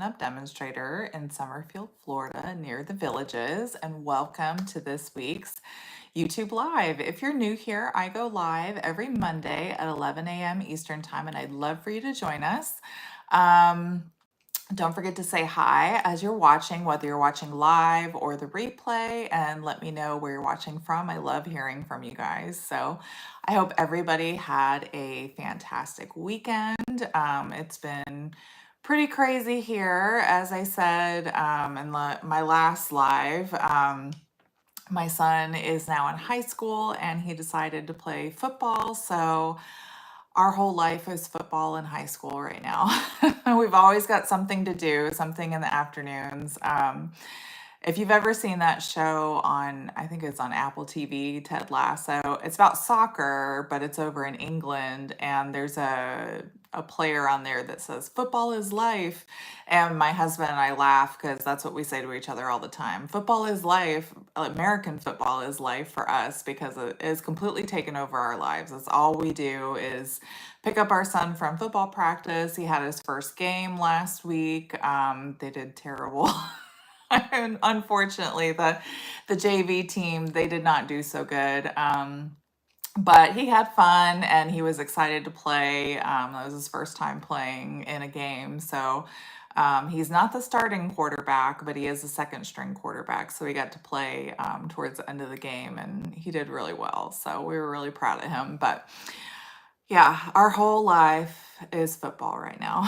Up demonstrator in Summerfield, Florida, near the Villages, and welcome to this week's YouTube Live. If you're new here, I go live every Monday at 11 a.m. Eastern Time, and I'd love for you to join us. Don't forget to say hi as you're watching, whether you're watching live or the replay, and let me know where you're watching from. I love hearing from you guys. So I hope everybody had a fantastic weekend. It's been pretty crazy here, as I said in my last live. My son is now in high school and he decided to play football. So our whole life is football in high school right now. We've always got something to do, something in the afternoons. If you've ever seen that show on, I think it's on Apple TV, Ted Lasso, it's about soccer, but it's over in England, and there's a player on there that says, "Football is life." And my husband and I laugh because that's what we say to each other all the time. Football is life. American football is life for us because it is completely taken over our lives. That's all we do is pick up our son from football practice. He had his first game last week. They did terrible. And unfortunately, the JV team, they did not do so good. But he had fun and he was excited to play. That was his first time playing in a game. So he's not the starting quarterback, but he is a second string quarterback. So he got to play towards the end of the game and he did really well. So we were really proud of him. But yeah, our whole life is football right now.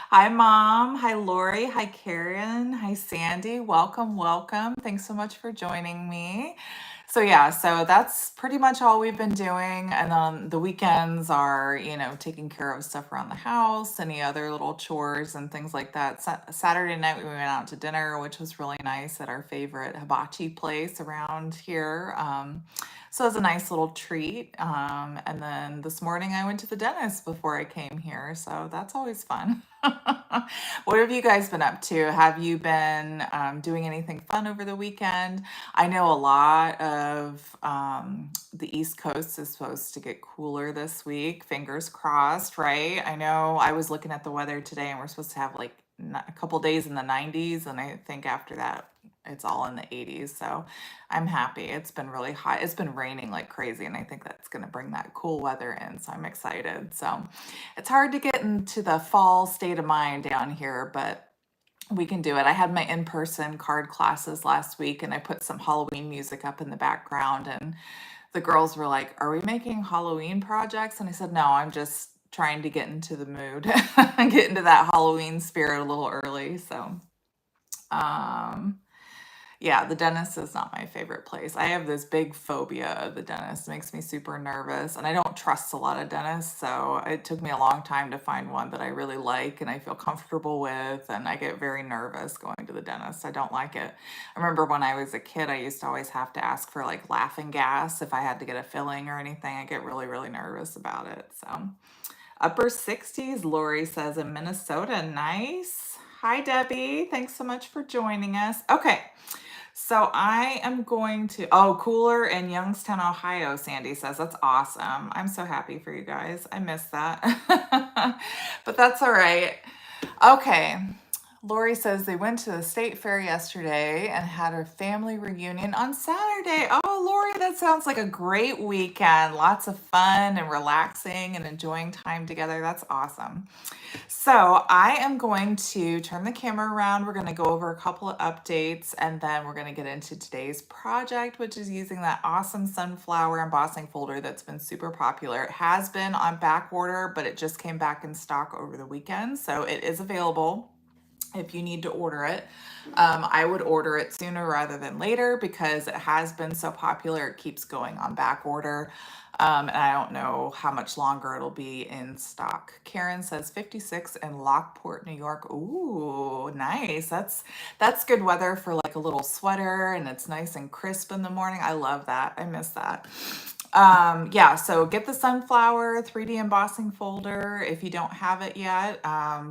Hi, Mom. Hi, Lori. Hi, Karen. Hi, Sandy. Welcome, welcome. Thanks so much for joining me. So yeah, so that's pretty much all we've been doing. And then the weekends are, taking care of stuff around the house, any other little chores and things like that. Saturday night, we went out to dinner, which was really nice at our favorite hibachi place around here. So it was a nice little treat. And then this morning I went to the dentist before I came here. So that's always fun. What have you guys been up to? Have you been doing anything fun over the weekend? I know a lot of the East Coast is supposed to get cooler this week. Fingers crossed, right? I know I was looking at the weather today and we're supposed to have like a couple days in the 90s. And I think after that, it's all in the 80s. So I'm happy. It's been really hot. It's been raining like crazy. And I think that's going to bring that cool weather in. So I'm excited. So it's hard to get into the fall state of mind down here, but we can do it. I had my in-person card classes last week and I put some Halloween music up in the background and the girls were like, "Are we making Halloween projects?" And I said, "No, I'm just trying to get into the mood and get into that Halloween spirit a little early." So, yeah, the dentist is not my favorite place. I have this big phobia of the dentist. It makes me super nervous, and I don't trust a lot of dentists, so it took me a long time to find one that I really like and I feel comfortable with, and I get very nervous going to the dentist. I don't like it. I remember when I was a kid, I used to always have to ask for like laughing gas if I had to get a filling or anything. I get really, really nervous about it. So, upper 60s, Lori says in Minnesota. Nice. Hi, Debbie. Thanks so much for joining us. Okay. So I am going to, cooler in Youngstown, Ohio, Sandy says. That's awesome. I'm so happy for you guys. I missed that. But that's all right. Okay. Lori says they went to the state fair yesterday and had her family reunion on Saturday. Oh, Lori, that sounds like a great weekend. Lots of fun and relaxing and enjoying time together. That's awesome. So I am going to turn the camera around. We're going to go over a couple of updates and then we're going to get into today's project, which is using that awesome sunflower embossing folder that's been super popular. It has been on back order, but it just came back in stock over the weekend. So it is available if you need to order it. I would order it sooner rather than later because it has been so popular. It keeps going on back order. And I don't know how much longer it'll be in stock. Karen says 56 in Lockport, New York. Ooh, nice. That's good weather for like a little sweater and it's nice and crisp in the morning. I love that. I miss that. Yeah, so get the sunflower 3D embossing folder if you don't have it yet.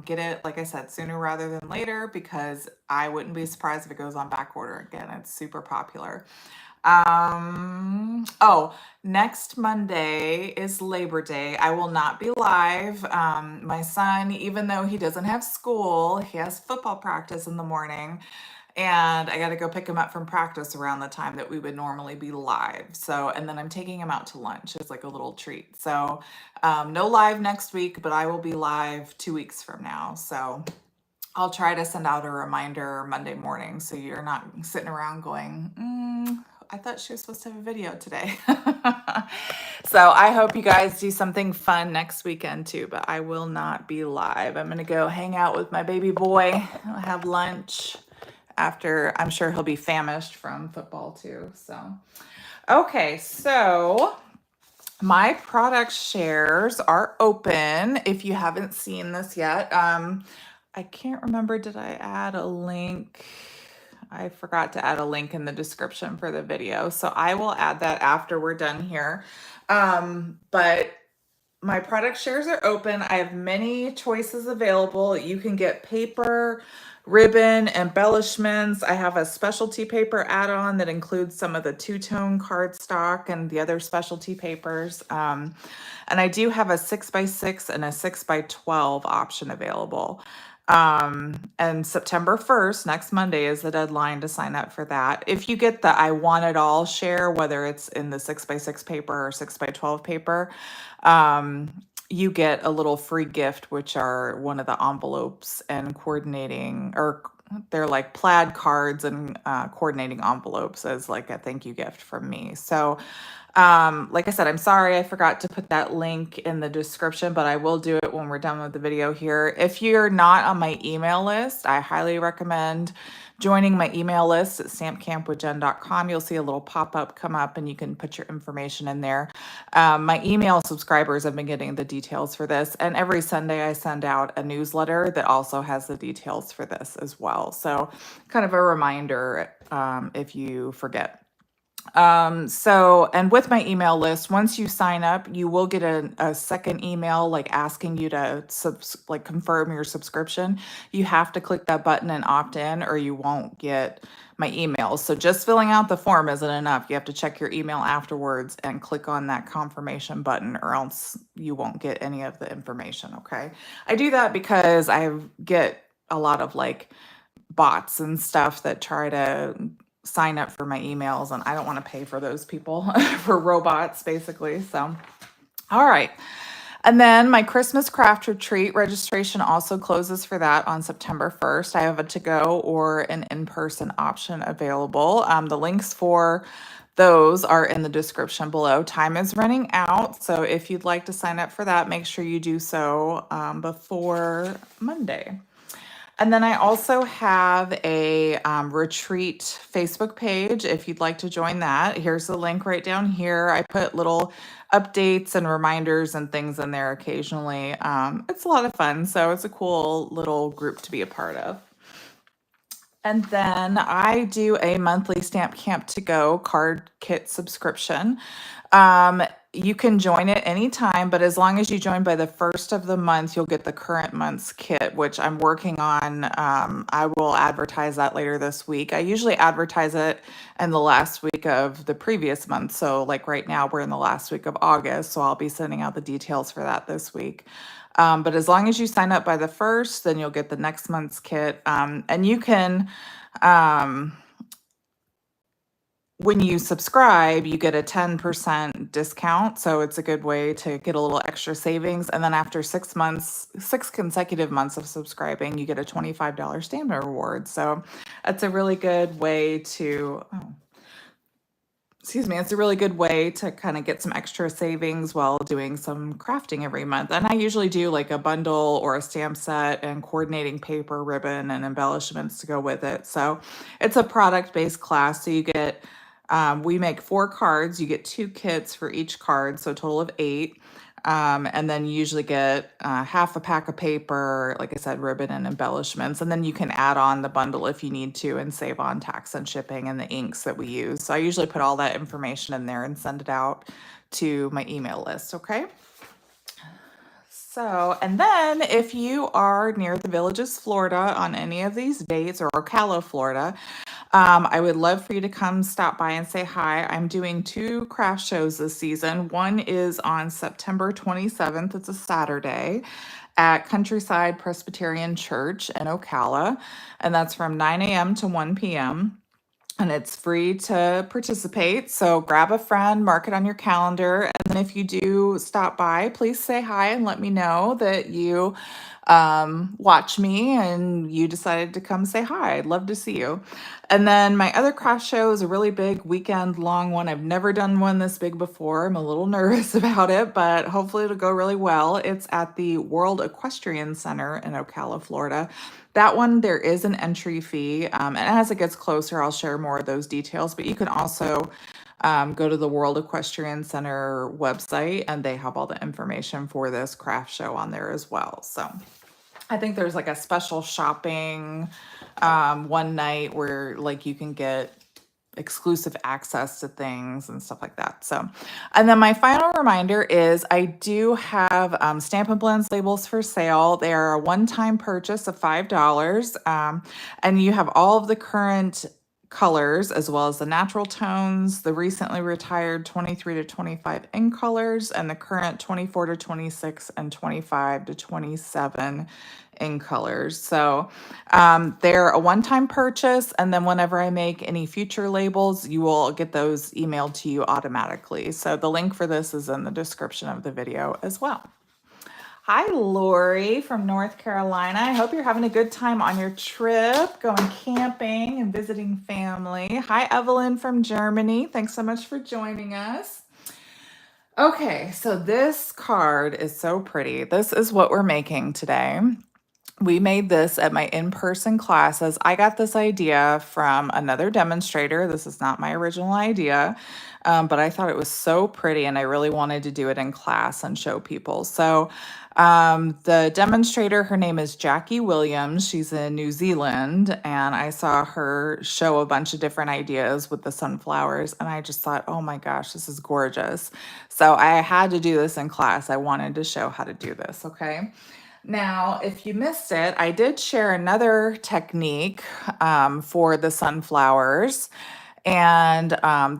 Get it, like I said, sooner rather than later because I wouldn't be surprised if it goes on back order again. It's super popular. Oh, next Monday is Labor Day. I will not be live. My son, even though he doesn't have school, he has football practice in the morning, and I got to go pick him up from practice around the time that we would normally be live. So, and then I'm taking him out to lunch. It's like a little treat. So, no live next week, but I will be live 2 weeks from now. So, I'll try to send out a reminder Monday morning so you're not sitting around going, I thought she was supposed to have a video today. So I hope you guys do something fun next weekend too, but I will not be live. I'm going to go hang out with my baby boy. I'll have lunch after. I'm sure he'll be famished from football too. So, okay, so my product shares are open if you haven't seen this yet. I can't remember, did I add a link? I forgot to add a link in the description for the video, so I will add that after we're done here. But my product shares are open. I have many choices available. You can get paper, ribbon, embellishments. I have a specialty paper add-on that includes some of the two-tone cardstock and the other specialty papers. And I do have a 6x6 and a 6x12 option available. And September 1st, next Monday, is the deadline to sign up for that. If you get the I Want It All share, whether it's in the 6x6 paper or 6x12 paper, you get a little free gift, which are one of the envelopes and coordinating, or they're like plaid cards and coordinating envelopes as like a thank you gift from me. So like I said, I'm sorry I forgot to put that link in the description, but I will do it when we're done with the video here. If you're not on my email list, I highly recommend joining my email list at stampcampwithjen.com. You'll see a little pop-up come up and you can put your information in there. My email subscribers have been getting the details for this, and every Sunday I send out a newsletter that also has the details for this as well. So kind of a reminder if you forget. And with my email list, once you sign up, you will get a second email like asking you to confirm your subscription. You have to click that button and opt in, or you won't get my emails. So just filling out the form isn't enough. You have to check your email afterwards and click on that confirmation button, or else you won't get any of the information. Okay. I do that because I get a lot of like bots and stuff that try to sign up for my emails, and I don't want to pay for those people for robots, basically. So, all right. And then my Christmas craft retreat registration also closes for that on September 1st. I have a to-go or an in-person option available. The links for those are in the description below. Time is running out, so if you'd like to sign up for that, make sure you do so before Monday. And then I also have a retreat Facebook page if you'd like to join that. Here's the link right down here. I put little updates and reminders and things in there occasionally. It's a lot of fun, so it's a cool little group to be a part of. And then I do a monthly Stamp Camp to Go card kit subscription. You can join it anytime, but as long as you join by the first of the month, you'll get the current month's kit, which I'm working on. I will advertise that later this week. I usually advertise it in the last week of the previous month. So like right now, we're in the last week of August, so I'll be sending out the details for that this week. But as long as you sign up by the first, then you'll get the next month's kit. And you can, when you subscribe, you get a 10% discount. So it's a good way to get a little extra savings. And then after 6 months, 6 consecutive months of subscribing, you get a $25 Stampin Reward. So that's a really good way to, it's a really good way to kind of get some extra savings while doing some crafting every month. And I usually do like a bundle or a stamp set and coordinating paper, ribbon, and embellishments to go with it. So it's a product-based class. So you get, we make 4 cards. You get 2 kits for each card, so a total of 8. And then you usually get half a pack of paper, like I said, ribbon and embellishments. And then you can add on the bundle if you need to and save on tax and shipping and the inks that we use. So I usually put all that information in there and send it out to my email list, okay? So, and then if you are near the Villages, Florida on any of these dates, or Ocala, Florida, I would love for you to come stop by and say hi. I'm doing 2 craft shows this season. One is on September 27th. It's a Saturday at Countryside Presbyterian Church in Ocala, and that's from 9 a.m. to 1 p.m. And it's free to participate. So grab a friend, mark it on your calendar. And then if you do stop by, please say hi and let me know that you watch me and you decided to come say hi. I'd love to see you. And then my other craft show is a really big weekend long one. I've never done one this big before. I'm a little nervous about it, but hopefully it'll go really well. It's at the World Equestrian Center in Ocala, Florida. That one, there is an entry fee. And as it gets closer, I'll share more of those details. But you can also go to the World Equestrian Center website, and they have all the information for this craft show on there as well. So I think there's like a special shopping one night where like you can get exclusive access to things and stuff like that. So, and then my final reminder is I do have Stampin' Blends labels for sale. They are a one-time purchase of $5, and you have all of the current colors as well as the natural tones, the recently retired 23 to 25 in colors, and the current 24 to 26 and 25 to 27 in colors. So they're a one-time purchase, and then whenever I make any future labels, you will get those emailed to you automatically. So the link for this is in the description of the video as well. Hi, Lori from North Carolina. I hope you're having a good time on your trip, going camping and visiting family. Hi, Evelyn from Germany. Thanks so much for joining us. Okay, so this card is so pretty. This is what we're making today. We made this at my in-person classes. I got this idea from another demonstrator. This is not my original idea, but I thought it was so pretty and I really wanted to do it in class and show people. So the demonstrator, her name is Jacque Williams. She's in New Zealand, and I saw her show a bunch of different ideas with the sunflowers, and I just thought, oh my gosh, this is gorgeous. So I had to do this in class. I wanted to show how to do this, okay? Now, if you missed it, I did share another technique for the sunflowers. And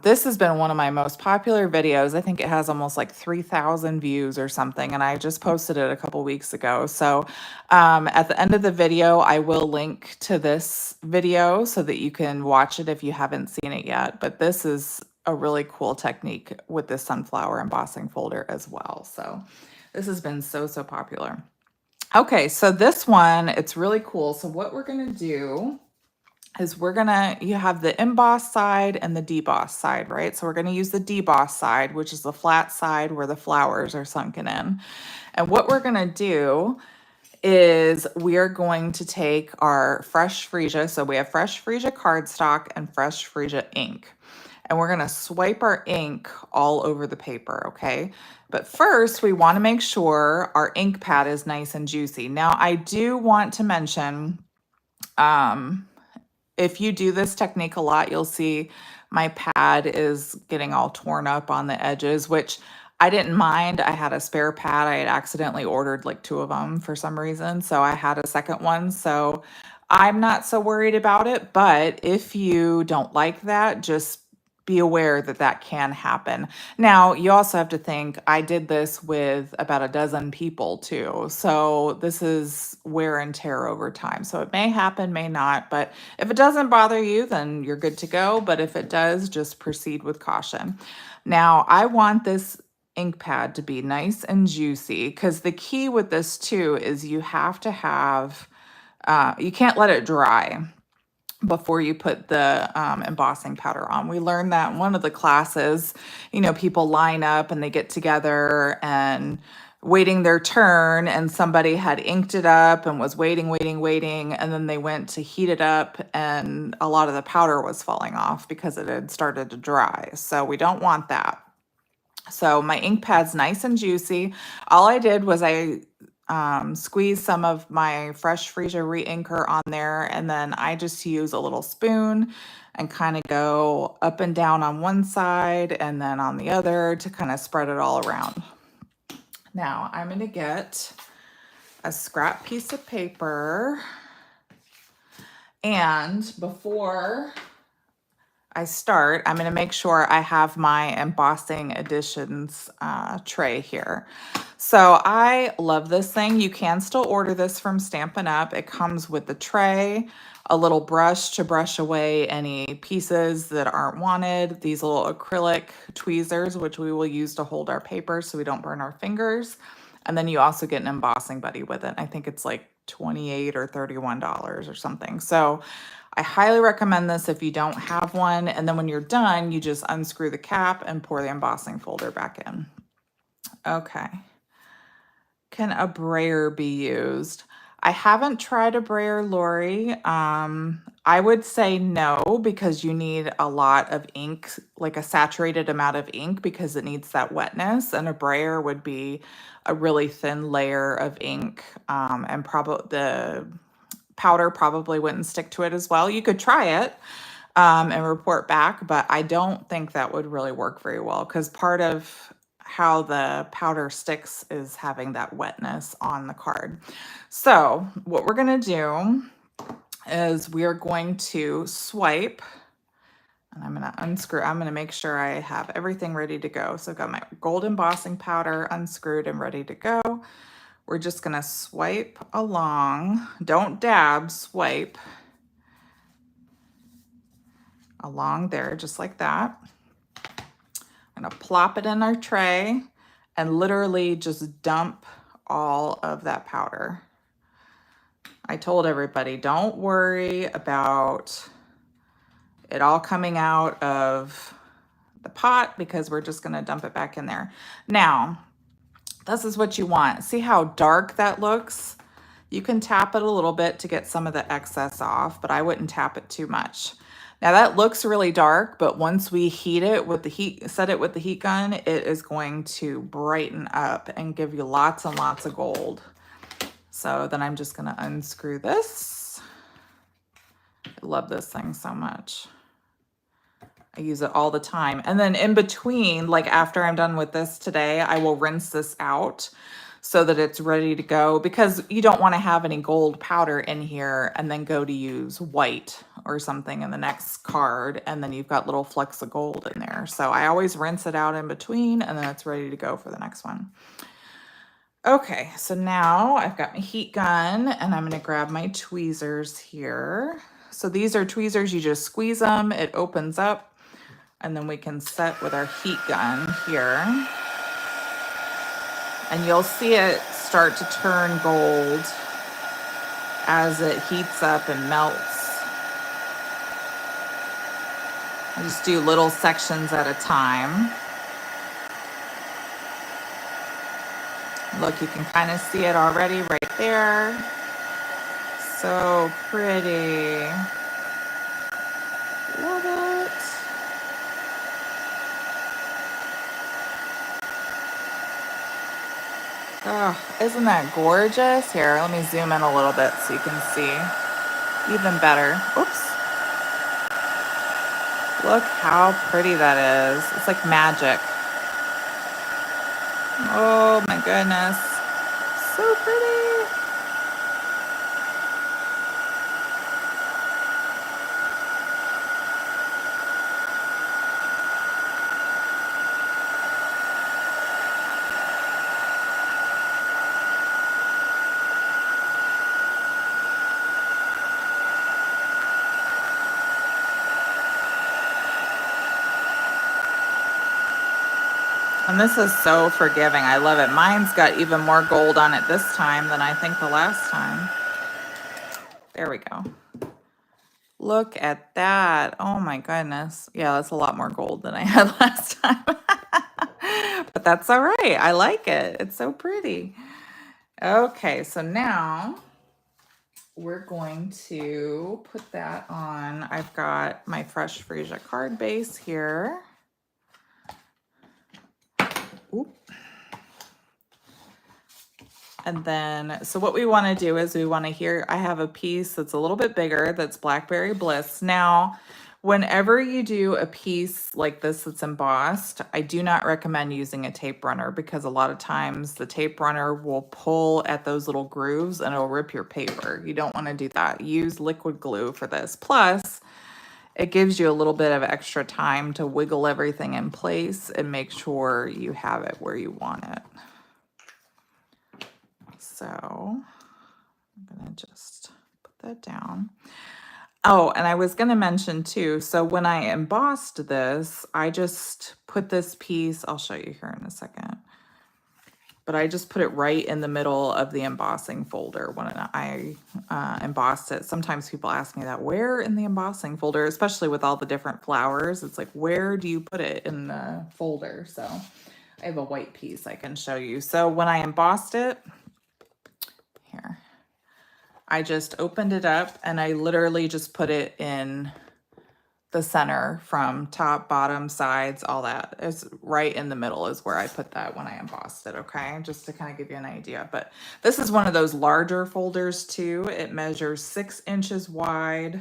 this has been one of my most popular videos. I think it has almost like 3,000 views or something. And I just posted it a couple weeks ago. So at the end of the video, I will link to this video so that you can watch it if you haven't seen it yet. But this is a really cool technique with this sunflower embossing folder as well. So this has been so popular. Okay, so this one, it's really cool. So what we're going to do is you have the emboss side and the deboss side, right? So we're going to use the deboss side, which is the flat side where the flowers are sunken in. And what we're going to do is we are going to take our fresh Freesia. So we have fresh Freesia cardstock and fresh Freesia ink. And we're going to swipe our ink all over the paper, okay? But first, we want to make sure our ink pad is nice and juicy. Now, I do want to mention, if you do this technique a lot, you'll see my pad is getting all torn up on the edges, which I didn't mind. I had a spare pad. I had accidentally ordered like 2 of them for some reason, so I had a second one. So I'm not so worried about it, but if you don't like that, just be aware that that can happen. Now, you also have to think, I did this with about a dozen people too. So this is wear and tear over time. So it may happen, may not, but if it doesn't bother you, then you're good to go. But if it does, just proceed with caution. Now, I want this ink pad to be nice and juicy, because the key with this too is you have to have, you can't let it dry before you put the embossing powder on. We learned that in one of the classes. You know, people line up and they get together and waiting their turn, and somebody had inked it up and was waiting, and then they went to heat it up and a lot of the powder was falling off because it had started to dry. So we don't want that. So my ink pad's nice and juicy. All I did was I squeeze some of my fresh Freesia re-inker on there, and then I just use a little spoon and kind of go up and down on one side and then on the other to kind of spread it all around. Now I'm going to get a scrap piece of paper, and before I start, I'm going to make sure I have my embossing editions tray here. So I love this thing. You can still order this from Stampin' Up. It comes with the tray, a little brush to brush away any pieces that aren't wanted, these little acrylic tweezers, which we will use to hold our paper so we don't burn our fingers. And then you also get an embossing buddy with it. I think it's like $28 or $31 or something. So I highly recommend this if you don't have one. And then when you're done, you just unscrew the cap and pour the embossing folder back in. Okay. Can a brayer be used? I haven't tried a brayer, Lori. I would say no, because you need a lot of ink, like a saturated amount of ink, because it needs that wetness. And a brayer would be a really thin layer of ink, and probably the powder probably wouldn't stick to it as well. You could try it and report back, but I don't think that would really work very well, because part of how the powder sticks is having that wetness on the card. So what we're going to do is we are going to swipe, and I'm going to unscrew. I'm going to make sure I have everything ready to go. So I've got my gold embossing powder unscrewed and ready to go. We're just going to swipe along. Don't dab, swipe along there, just like that. I'm going to plop it in our tray and literally just dump all of that powder. I told everybody, don't worry about it all coming out of the pot, because we're just going to dump it back in there. Now, this is what you want. See how dark that looks? You can tap it a little bit to get some of the excess off, but I wouldn't tap it too much. Now that looks really dark, but once we heat it with the heat, set it with the heat gun, it is going to brighten up and give you lots and lots of gold. So then I'm just going to unscrew this. I love this thing so much. I use it all the time. And then in between, like after I'm done with this today, I will rinse this out so that it's ready to go, because you don't want to have any gold powder in here and then go to use white or something in the next card, and then you've got little flecks of gold in there. So I always rinse it out in between, and then it's ready to go for the next one. Okay, so now I've got my heat gun, and I'm going to grab my tweezers here. So these are tweezers, you just squeeze them, it opens up, and then we can set with our heat gun here. And you'll see it start to turn gold as it heats up and melts. I just do little sections at a time. Look, you can kind of see it already right there. So pretty. Love it. Oh, isn't that gorgeous? Here, let me zoom in a little bit so you can see even better. Oops. Look how pretty that is. It's like magic. Oh my goodness. So pretty. And this is so forgiving. I love it. Mine's got even more gold on it this time than I think the last time. There we go. Look at that. Oh my goodness. Yeah, that's a lot more gold than I had last time. But that's all right. I like it. It's so pretty. Okay, so now we're going to put that on. I've got my fresh Freesia card base here. Oop. And then, so what we want to do is we want to here, I have a piece that's a little bit bigger, that's Blackberry Bliss. Now, whenever you do a piece like this that's embossed, I do not recommend using a tape runner, because a lot of times the tape runner will pull at those little grooves and it'll rip your paper. You don't want to do that. Use liquid glue for this. Plus, it gives you a little bit of extra time to wiggle everything in place and make sure you have it where you want it. So I'm gonna just put that down. Oh, and I was gonna mention too, so when I embossed this, I just put this piece, I'll show you here in a second, but I just put it right in the middle of the embossing folder when I embossed it. Sometimes people ask me that, where in the embossing folder, especially with all the different flowers, it's like, where do you put it in the folder? So I have a white piece I can show you. So when I embossed it, here, I just opened it up and I literally just put it in the center from top, bottom, sides, all that. It's right in the middle is where I put that when I embossed it, okay? Just to kind of give you an idea. But this is one of those larger folders too. It measures 6 inches wide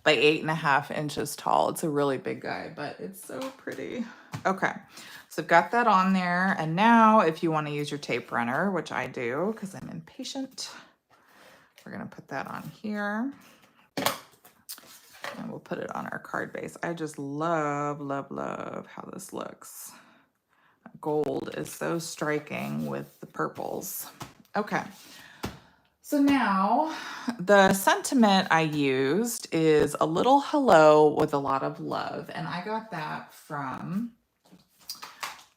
by 8.5 inches tall. It's a really big guy, but it's so pretty. Okay, so I've got that on there. And now if you want to use your tape runner, which I do because I'm impatient, we're gonna put that on here. And we'll put it on our card base. I just love, love, love how this looks. Gold is so striking with the purples. Okay. So now the sentiment I used is a little hello with a lot of love. And I got that from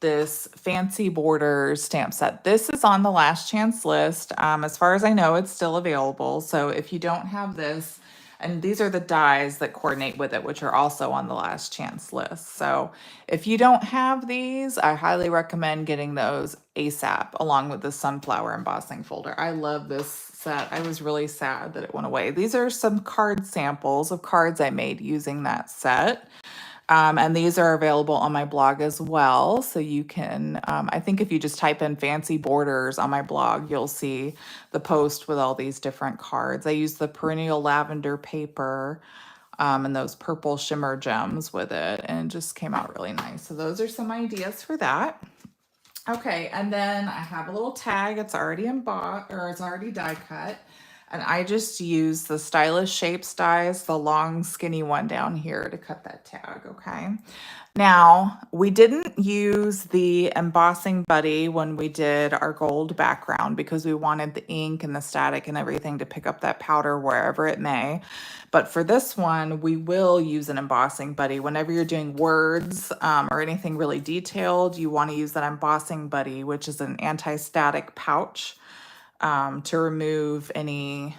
this Fancy Borders stamp set. This is on the last chance list. As far as I know, it's still available. So if you don't have this, and these are the dies that coordinate with it, which are also on the last chance list. So if you don't have these, I highly recommend getting those ASAP along with the sunflower embossing folder. I love this set. I was really sad that it went away. These are some card samples of cards I made using that set. And these are available on my blog as well. So you can, I think if you just type in Fancy Borders on my blog, you'll see the post with all these different cards. I use the perennial lavender paper and those purple shimmer gems with it, and it just came out really nice. So those are some ideas for that. Okay, and then I have a little tag. It's already embossed, or it's already die cut. And I just use the Stylish Shapes dies, the long skinny one down here, to cut that tag, okay? Now, we didn't use the embossing buddy when we did our gold background because we wanted the ink and the static and everything to pick up that powder wherever it may. But for this one, we will use an embossing buddy. Whenever you're doing words or anything really detailed, you want to use that embossing buddy, which is an anti-static pouch. To remove any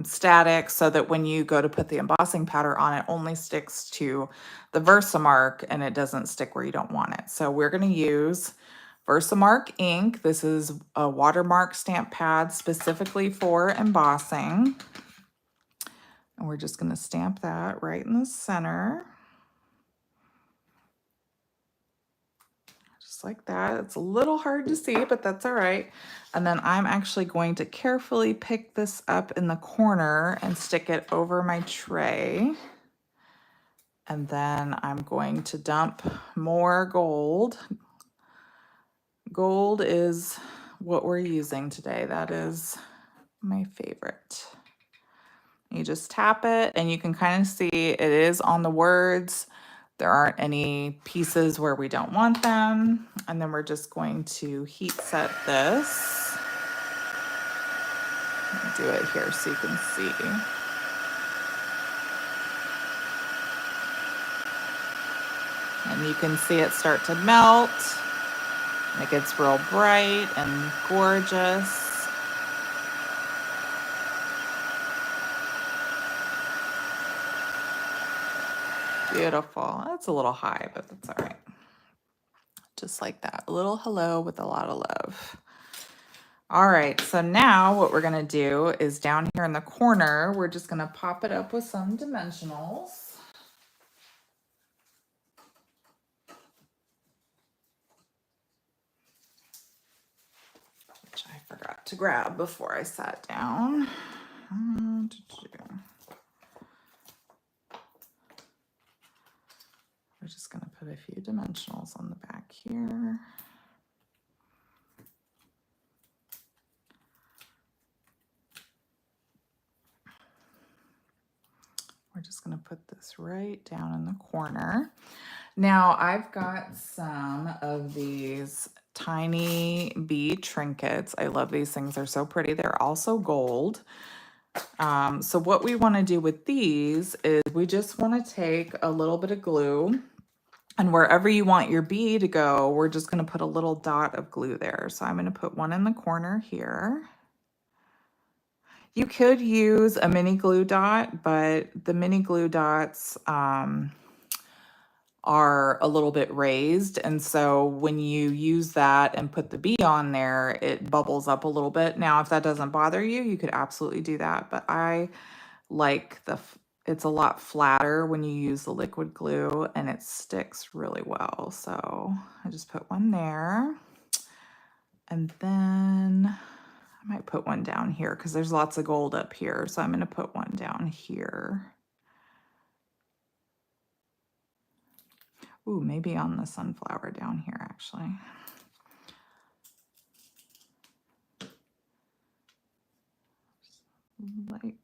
static so that when you go to put the embossing powder on, it only sticks to the Versamark and it doesn't stick where you don't want it. So we're going to use Versamark ink. This is a watermark stamp pad specifically for embossing. And we're just going to stamp that right in the center. Just like that. It's a little hard to see, but that's all right. And then I'm actually going to carefully pick this up in the corner and stick it over my tray. And then I'm going to dump more gold. Gold is what we're using today. That is my favorite. You just tap it and you can kind of see it is on the words. There aren't any pieces where we don't want them. And then we're just going to heat set this. Do it here so you can see. And you can see it start to melt. And it gets real bright and gorgeous. Beautiful. That's a little high, but that's all right. Just like that. A little hello with a lot of love. All right, so now what we're gonna do is down here in the corner, we're just gonna pop it up with some dimensionals. Which I forgot to grab before I sat down. We're just gonna put a few dimensionals on the back here. We're we're just going to put this right down in the corner. Now I've got some of these tiny bead trinkets. I love these things. They're so pretty. They're also gold. So what we want to do with these is we just want to take a little bit of glue, and wherever you want your bee to go, we're just going to put a little dot of glue there. So I'm going to put one in the corner here. You could use a mini glue dot, but the mini glue dots are a little bit raised. And so when you use that and put the bee on there, it bubbles up a little bit. Now, if that doesn't bother you, you could absolutely do that. But I like it's a lot flatter when you use the liquid glue and it sticks really well. So I just put one there. And then I might put one down here because there's lots of gold up here. So I'm going to put one down here. Ooh, maybe on the sunflower down here, actually. Right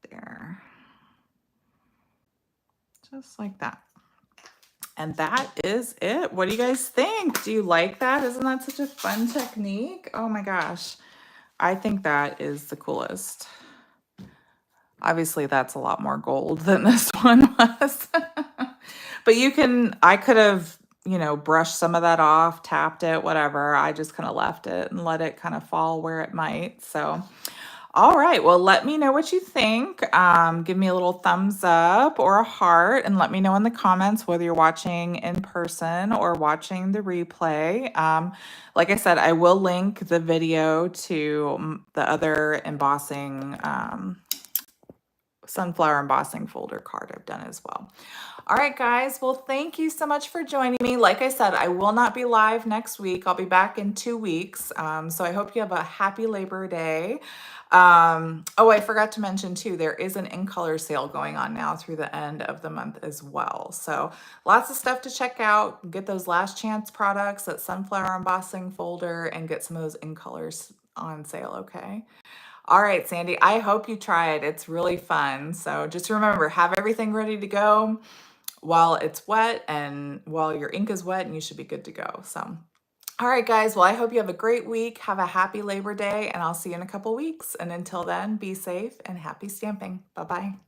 there. Just like that. And that is it. What do you guys think? Do you like that? Isn't that such a fun technique? Oh my gosh. I think that is the coolest. Obviously, that's a lot more gold than this one was. But you can, I could have, you know, brushed some of that off, tapped it, whatever. I just kind of left it and let it kind of fall where it might. So, all right. Well, let me know what you think. Give me a little thumbs up or a heart, and let me know in the comments whether you're watching in person or watching the replay. Like I said, I will link the video to the other embossing, sunflower embossing folder card I've done as well. All right, guys. Well, thank you so much for joining me. Like I said, I will not be live next week. I'll be back in 2 weeks. So I hope you have a happy Labor Day. Oh, I forgot to mention too, there is an in color sale going on now through the end of the month as well. So lots of stuff to check out. Get those last chance products at Sunflower Embossing Folder and get some of those in colors on sale, okay? All right, Sandy, I hope you try it. It's really fun. So just remember, have everything ready to go while it's wet and while your ink is wet, and you should be good to go. So, all right, guys. Well, I hope you have a great week. Have a happy Labor Day, and I'll see you in a couple weeks. And until then, be safe and happy stamping. Bye-bye.